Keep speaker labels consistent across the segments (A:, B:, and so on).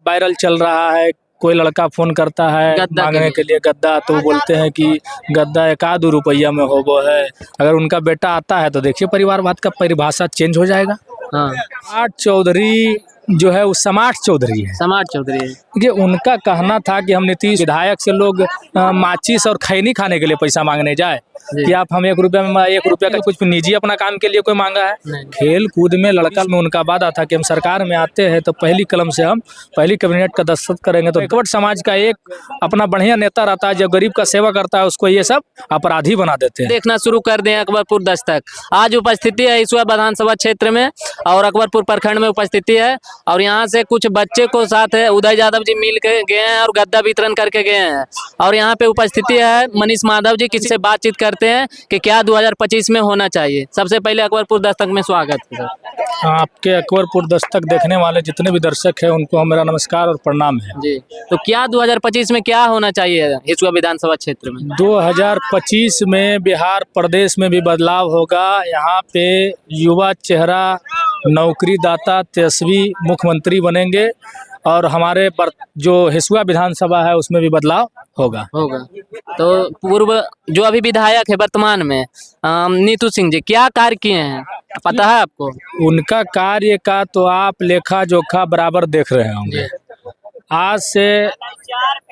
A: Viral चल रहा है, कोई लड़का फोन करता है
B: गद्दा के
A: मांगने
B: लिए।
A: के लिए गद्दा, तो वो बोलते हैं कि गद्दा 1-2 रुपया में हो वो है। अगर उनका बेटा आता है तो देखिए परिवारवाद का परिभाषा चेंज हो जाएगा।
B: हाँ,
A: समार्ट चौधरी जो है वो समार्ट चौधरी है।
B: समार्ट चौधरी है।
A: ये उनका कहना था कि हम नीतीश विधायक से लोग माचिस और खैनी खाने के लिए पैसा मांगने जाए
B: जी।
A: कि आप हम 1 रुपया का कुछ निजी अपना काम के लिए कोई मांगा है।
B: नहीं।
A: खेल कूद में लड़का में उनका वादा था कि हम सरकार में आते हैं तो पहली कलम से हम पहली कैबिनेट का दस्तखत करेंगे। तो बैकवर्ड समाज का एक अपना बढ़िया नेता रहता है, जो गरीब का सेवा करता है उसको ये सब अपराधी बना देते हैं।
B: देखना शुरू कर दें अकबरपुर दस्तक। आज उपस्थिति है हिसुआ विधानसभा क्षेत्र में और अकबरपुर प्रखंड में उपस्थिति है और यहाँ से कुछ बच्चे को साथ है उदय यादव जी मिल के गए हैं और गद्दा वितरण करके गए हैं और यहाँ पे उपस्थिति है मनीष माधव जी। किसी से बातचीत करते हैं कि क्या 2025 में होना चाहिए। सबसे पहले अकबरपुर दस्तक में स्वागत है।
A: आपके अकबरपुर दस्तक देखने वाले जितने भी दर्शक हैं उनको मेरा नमस्कार और प्रणाम है।
B: जी, तो क्या 2025 में क्या होना चाहिए हिसुआ विधानसभा क्षेत्र में?
A: 2025 में बिहार प्रदेश में भी बदलाव होगा। यहाँ पे युवा चेहरा, नौकरीदाता, तेजस्वी मुख्यमंत्री बनेंगे और हमारे जो हिसुआ विधानसभा है उसमें भी बदलाव होगा।
B: तो पूर्व जो अभी विधायक है वर्तमान में नीतू सिंह जी क्या कार्य किए हैं पता है आपको?
A: उनका कार्य का तो आप लेखा जोखा बराबर देख रहे होंगे। आज से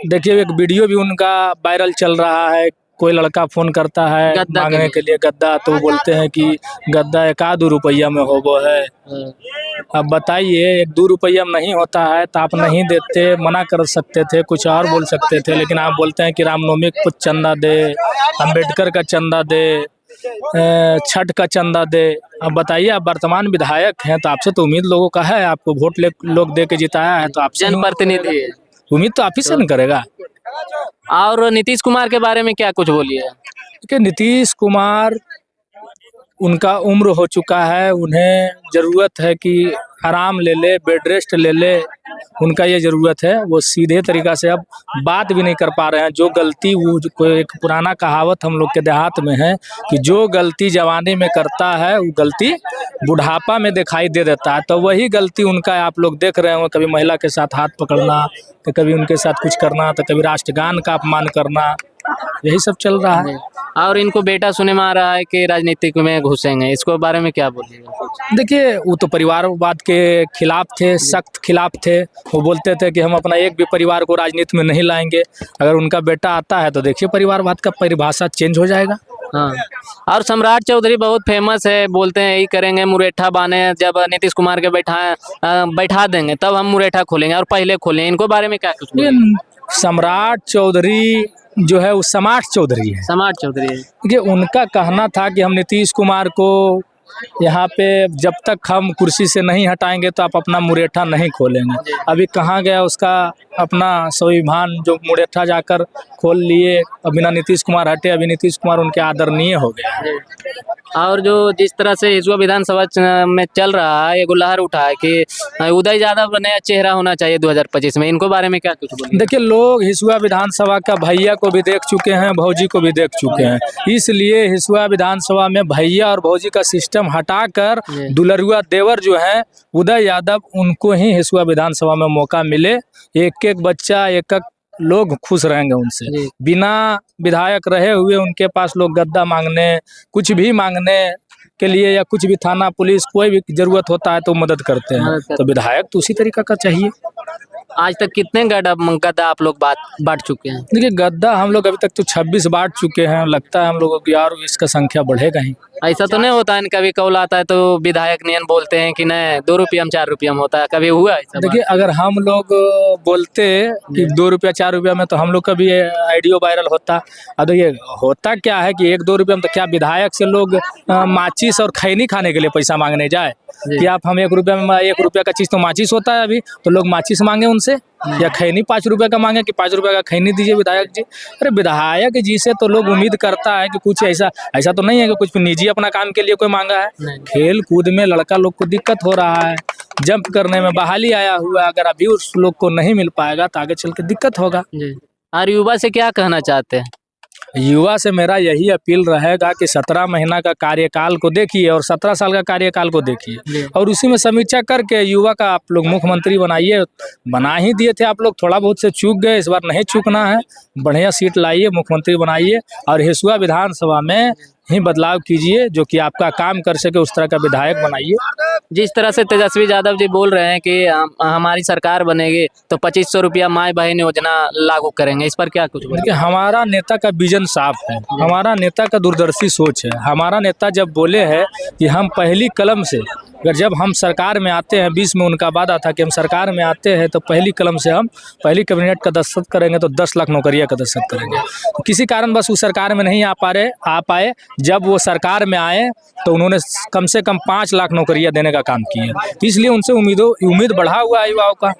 A: देखिए एक वीडियो भी उनका वायरल चल रहा है, कोई लड़का फोन करता है
B: गद्दा के
A: मांगने
B: लिए।
A: के लिए गद्दा, तो वो बोलते हैं कि गद्दा 1-2 रुपया में हो वो है। अब बताइए 1-2 रुपया में नहीं होता है तो आप नहीं देते, मना कर सकते थे, कुछ और बोल सकते थे, लेकिन आप बोलते हैं कि रामनवमी को कुछ चंदा दे, अम्बेडकर का चंदा दे, छठ का चंदा दे। अब बताइए आप वर्तमान विधायक हैं तो आपसे तो उम्मीद लोगों का है, आपको वोट लोग दे के जिताया है तो आपसे
B: जनप्रतिनिधि है।
A: उम्मीद तो आप ही से न करेगा।
B: और नीतीश कुमार के बारे में क्या कुछ बोलिए?
A: कि नीतीश कुमार उनका उम्र हो चुका है, उन्हें ज़रूरत है कि आराम ले ले, बेड रेस्ट ले ले, उनका ये ज़रूरत है। वो सीधे तरीक़ा से अब बात भी नहीं कर पा रहे हैं। जो गलती वो कोई एक पुराना कहावत हम लोग के देहात में है कि जो गलती जवानी में करता है वो गलती बुढ़ापा में दिखाई दे देता है। तो वही गलती उनका आप लोग देख रहे हो, कभी महिला के साथ हाथ पकड़ना, तो कभी उनके साथ कुछ करना, तो कभी राष्ट्रगान का अपमान करना, यही सब चल रहा है।
B: और इनको बेटा सुने में आ रहा है कि राजनीतिक में घुसेंगे, इसको बारे में क्या बोलिएगा?
A: देखिए वो तो परिवारवाद के खिलाफ थे, सख्त खिलाफ थे। वो बोलते थे कि हम अपना एक भी परिवार को राजनीति में नहीं लाएंगे। अगर उनका बेटा आता है तो देखिए परिवारवाद का परिभाषा चेंज हो जाएगा।
B: हाँ, और सम्राट चौधरी बहुत फेमस है, बोलते हैं यही करेंगे, मुरेठा बाने जब नीतीश कुमार के बैठा देंगे तब हम मुरेठा खोलेंगे और पहले खोलेंगे। इनको बारे में क्या कुछ बोलेंगे?
A: सम्राट चौधरी जो है वो समार्ट चौधरी है।
B: समार्ट चौधरी है।
A: देखिए उनका कहना था कि हम नीतीश कुमार को यहाँ पे जब तक हम कुर्सी से नहीं हटाएंगे तो आप अपना मुरेठा नहीं खोलेंगे। अभी कहाँ गया उसका अपना स्वाभिमान, जो मुरेठा जाकर खोल लिए, अब बिना नीतीश कुमार हटे, अभी नीतीश कुमार उनके आदरणीय हो गए।
B: और जो जिस तरह से हिसुआ विधानसभा में चल रहा है, एगो लहर उठा है कि उदय यादव नया चेहरा होना चाहिए 2025 में, इनको बारे में क्या कुछ बोलिए?
A: देखिए लोग हिसुआ विधानसभा का भैया को भी देख चुके हैं, भौजी को भी देख चुके हैं, इसलिए हिसुआ विधानसभा में भैया और भौजी का सिस्टम हटाकर दुलरुआ देवर जो है उदय यादव, उनको ही हिसुआ विधानसभा में मौका मिले। एक एक बच्चा, एक एक लोग खुश रहेंगे उनसे। बिना विधायक रहे हुए उनके पास लोग गद्दा मांगने, कुछ भी मांगने के लिए या कुछ भी थाना पुलिस कोई भी जरूरत होता है तो मदद करते हैं। तो विधायक तो उसी तरीका का चाहिए।
B: आज तक कितने गद्दा आप लोग बांट चुके हैं?
A: देखिए गद्दा हम लोग अभी तक तो 26 बांट चुके हैं। लगता है हम लोगों की यार इसका संख्या बढ़ेगा ही।
B: ऐसा तो नहीं होता है, कभी कौल आता है तो विधायक नियन बोलते हैं कि नहीं 2 रुपया में 4 रुपया में होता है, कभी हुआ ऐसा?
A: देखिए अगर हम लोग बोलते कि 2 रुपया 4 रुपया में तो हम लोग का भी आइडियो वायरल होता। अब देखिए होता क्या है कि 1-2 रुपया में तो क्या विधायक से लोग माचिस और खैनी खाने के लिए पैसा मांगने जाए कि आप हम 1 रुपया में, 1 रुपया का चीज़ तो माचिस होता है अभी, तो लोग माचिस मांगे उनसे, या खैनी 5 रुपये का मांगे कि 5 रुपये का खैनी दीजिए विधायक जी। अरे विधायक जी से तो लोग उम्मीद करता है कि कुछ ऐसा तो नहीं है कि कुछ निजी अपना काम के लिए कोई मांगा है। खेल कूद में लड़का लोग को दिक्कत हो रहा है, जंप करने में बहाली आया हुआ, अगर अभी उस लोग को नहीं मिल पाएगा तो आगे चल के दिक्कत होगा।
B: और युवा से क्या कहना चाहते हैं?
A: युवा से मेरा यही अपील रहेगा कि 17 महीना का कार्यकाल को देखिए और 17 साल का कार्यकाल को देखिए और उसी में समीक्षा करके युवा का आप लोग मुख्यमंत्री बनाइए। बना ही दिए थे आप लोग, थोड़ा बहुत से चूक गए, इस बार नहीं चूकना है। बढ़िया सीट लाइए, मुख्यमंत्री बनाइए और हिसुआ विधानसभा में ही बदलाव कीजिए, जो कि आपका काम कर सके उस तरह का विधायक बनाइए।
B: जिस तरह से तेजस्वी यादव जी बोल रहे हैं कि हमारी सरकार बनेगी तो 2500 रुपया माई बहन योजना लागू करेंगे, इस पर क्या कुछ बोलेंगे?
A: देखिए, हमारा नेता का विजन साफ है, हमारा नेता का दूरदर्शी सोच है। हमारा नेता जब बोले हैं कि हम पहली कलम से, अगर जब हम सरकार में आते हैं, 20 में उनका वादा था कि हम सरकार में आते हैं तो पहली कलम से हम पहली कैबिनेट का दस्तखत करेंगे तो 10 लाख नौकरियां का दस्तखत करेंगे। तो किसी कारण बस उस सरकार में नहीं आ पाए। जब वो सरकार में आए तो उन्होंने कम से कम 5 लाख नौकरियां देने का काम किया। इसलिए उनसे उम्मीद बढ़ा हुआ है युवाओं का,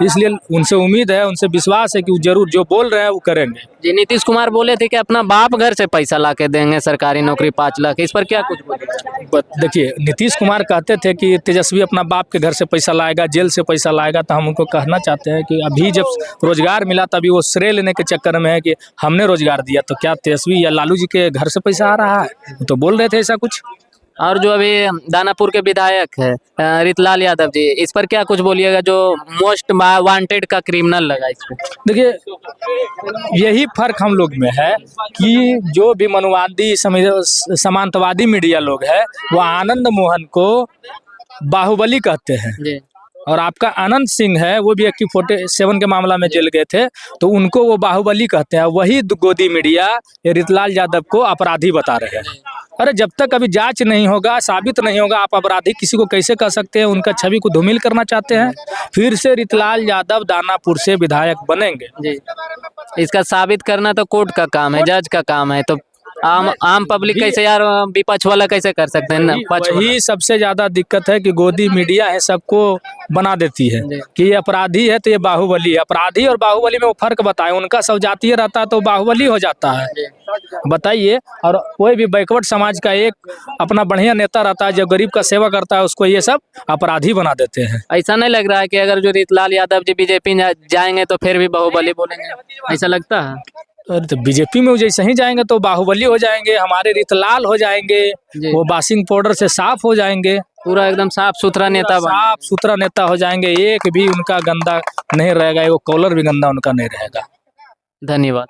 A: इसलिए उनसे उम्मीद है, उनसे विश्वास है कि वो जरूर जो बोल रहे हैं वो करेंगे।
B: जी, नीतीश कुमार बोले थे कि अपना बाप घर से पैसा ला के देंगे सरकारी नौकरी 5 लाख, इस पर क्या कुछ बोलेंगे?
A: देखिए, नीतीश कुमार कहते थे कि तेजस्वी अपना बाप के घर से पैसा लाएगा, जेल से पैसा लाएगा, तो हम उनको कहना चाहते हैं कि अभी जब रोजगार मिला तभी वो श्रेय लेने के चक्कर में है कि हमने रोजगार दिया, तो क्या तेजस्वी या लालू जी के घर से पैसा आ रहा है? तो बोल रहे थे ऐसा कुछ।
B: और जो अभी दानापुर के विधायक है रितलाल यादव जी, इस पर क्या कुछ बोलिएगा, जो मोस्ट वांटेड का क्रिमिनल लगा इस पर?
A: देखिए, यही फर्क हम लोग में है कि जो भी मनुवादी समांतवादी मीडिया लोग है वो आनंद मोहन को बाहुबली कहते हैं
B: जी।
A: और आपका अनंत सिंह है, वो भी AK-47 के मामला में जेल गए थे, तो उनको वो बाहुबली कहते हैं। वही गोदी मीडिया ये रितलाल यादव को अपराधी बता रहे हैं। अरे जब तक अभी जांच नहीं होगा, साबित नहीं होगा, आप अपराधी किसी को कैसे कह सकते हैं? उनका छवि को धूमिल करना चाहते हैं। फिर से रितलाल यादव दानापुर से विधायक बनेंगे
B: जी। इसका साबित करना तो कोर्ट का काम है, जज का काम है, तो आम पब्लिक कैसे यार विपक्ष वाला कैसे कर सकते हैं ना?
A: वही सबसे ज्यादा दिक्कत है कि गोदी मीडिया है सबको बना देती है कि ये अपराधी है तो ये बाहुबली है। अपराधी और बाहुबली में वो फर्क बताए, उनका सब जातीय रहता है तो बाहुबली हो जाता है, बताइए। और कोई भी बैकवर्ड समाज का एक अपना बढ़िया नेता रहता है जो गरीब का सेवा करता है, उसको ये सब अपराधी बना देते हैं।
B: ऐसा नहीं लग रहा है कि अगर जो रितलाल यादव जी बीजेपी जाएंगे तो फिर भी बाहुबली बोलेंगे, ऐसा लगता है?
A: तो बीजेपी में जैसे ही जाएंगे तो बाहुबली हो जाएंगे, हमारे रितलाल हो जाएंगे, वो वाशिंग पाउडर से साफ हो जाएंगे,
B: पूरा एकदम साफ सुथरा नेता,
A: साफ सुथरा नेता हो जाएंगे। एक भी उनका गंदा नहीं रहेगा, वो कॉलर भी गंदा उनका नहीं रहेगा।
B: धन्यवाद।